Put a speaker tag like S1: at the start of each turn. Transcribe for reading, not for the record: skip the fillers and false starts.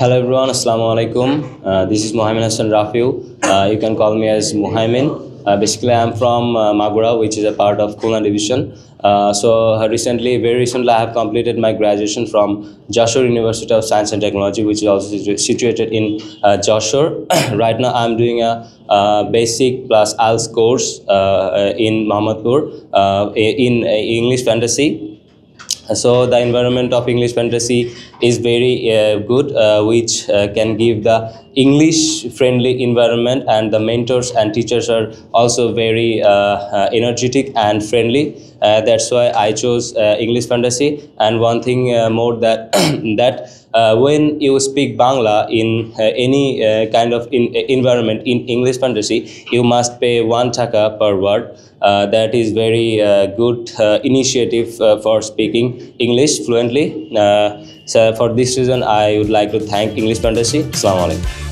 S1: Hello everyone, Assalamu alaikum. This is Mohammed Hassan Rafiu. You can call me as Muhaimin. Basically, I'm from Magura, which is a part of Khulna division. Very recently, I have completed my graduation from Joshore University of Science and Technology, which is also situated in Joshore. Right now, I'm doing a basic plus IELTS course in Mohammadpur in English Fantasy. So the environment of English Fantasy is very good, which can give the English friendly environment, and the mentors and teachers are also very energetic and friendly. That's why I chose English Fantasy. And one thing more that that when you speak Bangla in any kind of environment in English Fantasy, you must pay 1 taka per word. That is very good initiative for speaking English fluently. So for this reason, I would like to thank English Fantasy. Assalamu alaikum.